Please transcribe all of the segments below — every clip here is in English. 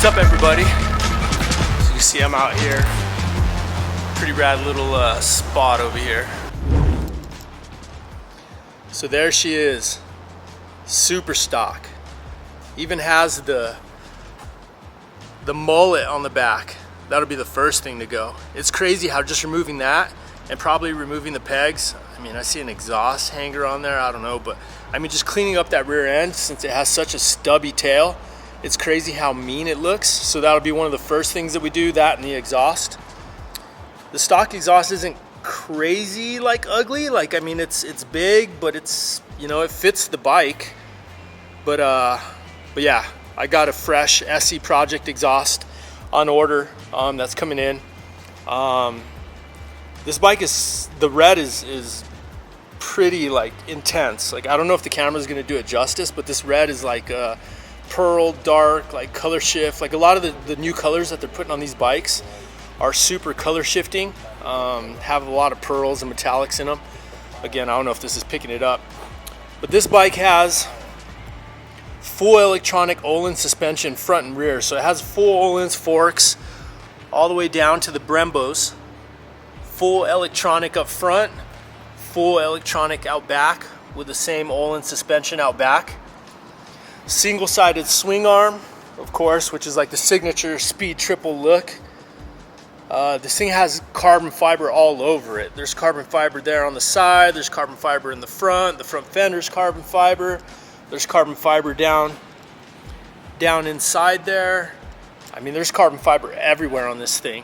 What's up, everybody? So you see I'm out here. Pretty rad little spot over here. So there she is. Super stock. Even has the mullet on the back. That'll be the first thing to go. It's crazy how just removing that and probably removing the pegs. I mean, I see an exhaust hanger on there, I don't know, but I mean, just cleaning up that rear end since it has such a stubby tail. It's crazy how mean it looks. So that'll be one of the first things that we do, that and the exhaust. The stock exhaust isn't crazy like ugly. Like, I mean, it's big, but it's, you know, it fits the bike. But yeah, I got a fresh SE Project exhaust on order that's coming in. This bike is, the red is pretty like intense. Like, I don't know if the camera's gonna do it justice, but this red is like pearl dark, like color shift. Like a lot of the new colors that they're putting on these bikes are super color shifting, have a lot of pearls and metallics in them. Again, I don't know if this is picking it up, but this bike has full electronic Öhlins suspension front and rear. So it has full Öhlins forks all the way down to the Brembos, full electronic up front, full electronic out back with the same Öhlins suspension out back. Single-sided swing arm, of course, which is like the signature Speed Triple look. This thing has carbon fiber all over it. There's carbon fiber there on the side, there's carbon fiber in the front fender's carbon fiber, there's carbon fiber down inside there. I mean, there's carbon fiber everywhere on this thing.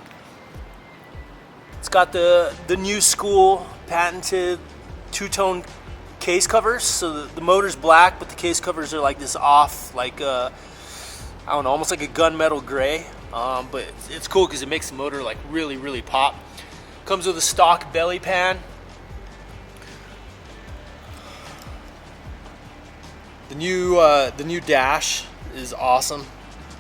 It's got the new school patented two-tone case covers. So the motor's black, but the case covers are like this off, like I don't know, almost like a gunmetal gray. But it's cool because it makes the motor like really pop. Comes with a stock belly pan. The new dash is awesome.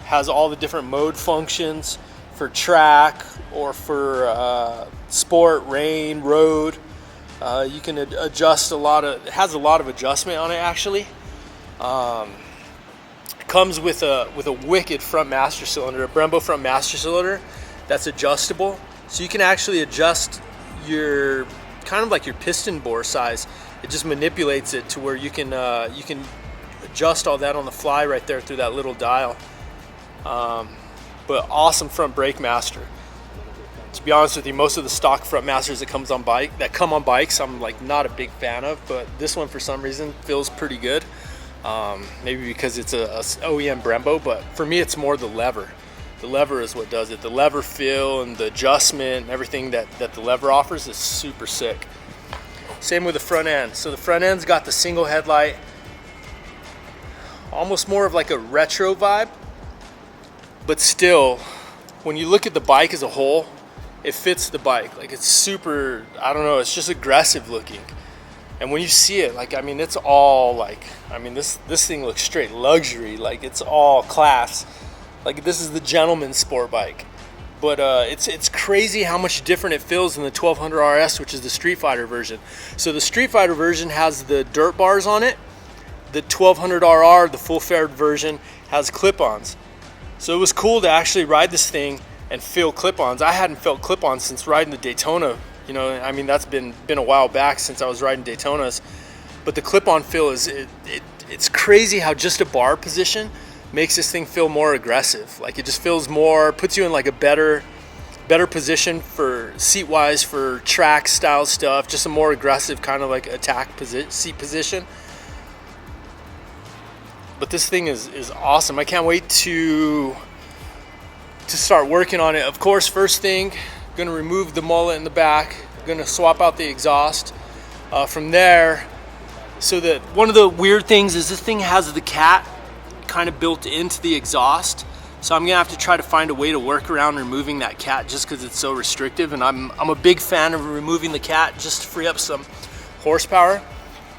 Has all the different mode functions for track or for sport, rain, road. You can adjust it has a lot of adjustment on it actually. It comes with a wicked front master cylinder, a Brembo front master cylinder that's adjustable. So you can actually adjust your, kind of like your piston bore size. It just manipulates it to where you can adjust all that on the fly right there through that little dial. But awesome front brake master. To be honest with you, most of the stock front masters that come on bikes, I'm like not a big fan of, but this one for some reason feels pretty good. Maybe because it's a OEM Brembo, but for me it's more the lever. The lever is what does it. The lever feel and the adjustment and everything that the lever offers is super sick. Same with the front end. So the front end's got the single headlight, almost more of like a retro vibe, but still, when you look at the bike as a whole, it fits the bike. Like, it's super, I don't know, it's just aggressive looking. And when you see it, like, I mean, it's all like, I mean, this thing looks straight luxury. Like, it's all class. Like, this is the gentleman's sport bike. But it's crazy how much different it feels than the 1200 RS, which is the Street Fighter version. So the Street Fighter version has the dirt bars on it. The 1200 RR, the full-fared version, has clip-ons. So it was cool to actually ride this thing and feel clip-ons. I hadn't felt clip-ons since riding the Daytona. You know, I mean, that's been a while back since I was riding Daytonas. But the clip-on feel is, it's crazy how just a bar position makes this thing feel more aggressive. Like, it just feels more, puts you in like a better position for seat-wise, for track style stuff, just a more aggressive kind of like attack seat position. But this thing is awesome. I can't wait to start working on it. Of course, first thing, gonna remove the mullet in the back, gonna swap out the exhaust. From there, so that one of the weird things is this thing has the cat kind of built into the exhaust. So I'm gonna have to try to find a way to work around removing that cat just because it's so restrictive. And I'm a big fan of removing the cat just to free up some horsepower.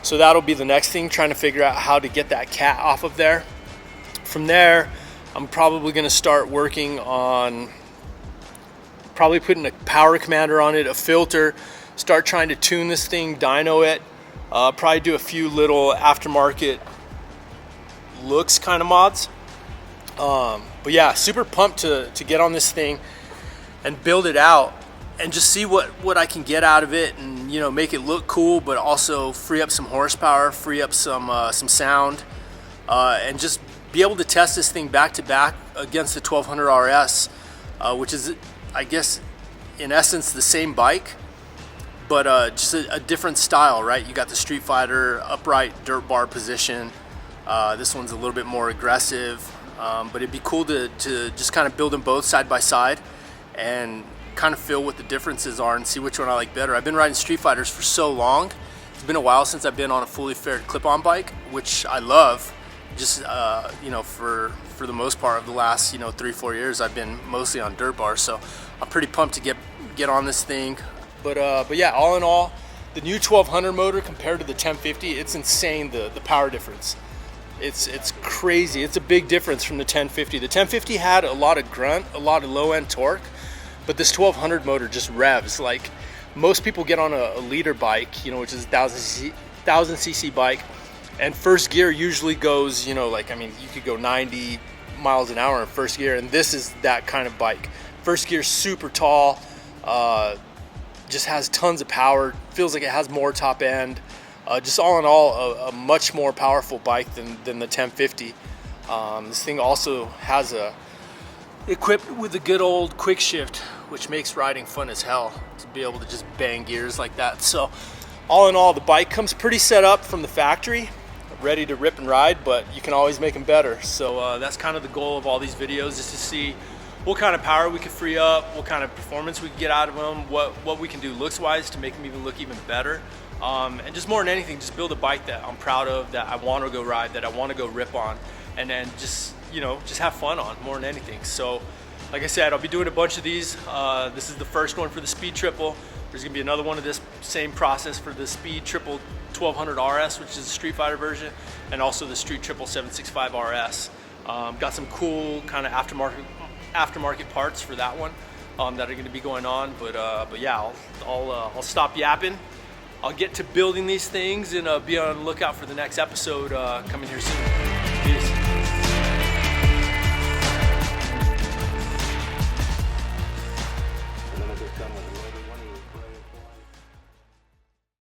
So that'll be the next thing, trying to figure out how to get that cat off of there. From there, I'm probably gonna start working on probably putting a power commander on it, a filter, start trying to tune this thing, dyno it, probably do a few little aftermarket looks kind of mods. But yeah, super pumped to get on this thing and build it out and just see what I can get out of it, and you know, make it look cool, but also free up some horsepower, free up some sound, and just be able to test this thing back to back against the 1200 RS, which is, I guess, in essence the same bike, but just a different style, right? You got the Street Fighter upright dirt bar position. This one's a little bit more aggressive, but it'd be cool to just kind of build them both side by side and kind of feel what the differences are and see which one I like better. I've been riding Street Fighters for so long. It's been a while since I've been on a fully faired clip-on bike, which I love. Just you know, for the most part of the last 3-4 years, I've been mostly on dirt bars. So I'm pretty pumped to get on this thing. But yeah, all in all, the new 1200 motor compared to the 1050, it's insane, the power difference. It's crazy. It's a big difference from the 1050. The 1050 had a lot of grunt, a lot of low end torque, but this 1200 motor just revs. Like most people get on a leader bike, you know, which is a 1000 cc bike, and first gear usually goes, you know, like, I mean, you could go 90 miles an hour in first gear, and this is that kind of bike. First gear, super tall, just has tons of power, feels like it has more top end. Just all in all, a much more powerful bike than the 1050. This thing also has equipped with a good old quick shift, which makes riding fun as hell, to be able to just bang gears like that. So all in all, the bike comes pretty set up from the factory, ready to rip and ride, but you can always make them better. So that's kind of the goal of all these videos, is to see what kind of power we can free up, what kind of performance we can get out of them, what we can do looks wise to make them even look even better. And just more than anything, just build a bike that I'm proud of, that I want to go ride, that I want to go rip on, and then just, you know, just have fun on more than anything. So like I said, I'll be doing a bunch of these. This is the first one for the Speed Triple. There's gonna be another one of this same process for the Speed Triple 1200 RS, which is the Street Fighter version, and also the Street Triple 765 RS. Got some cool kind of aftermarket parts for that one that are going to be going on. But yeah, I'll stop yapping. I'll get to building these things, and be on the lookout for the next episode coming here soon. Peace.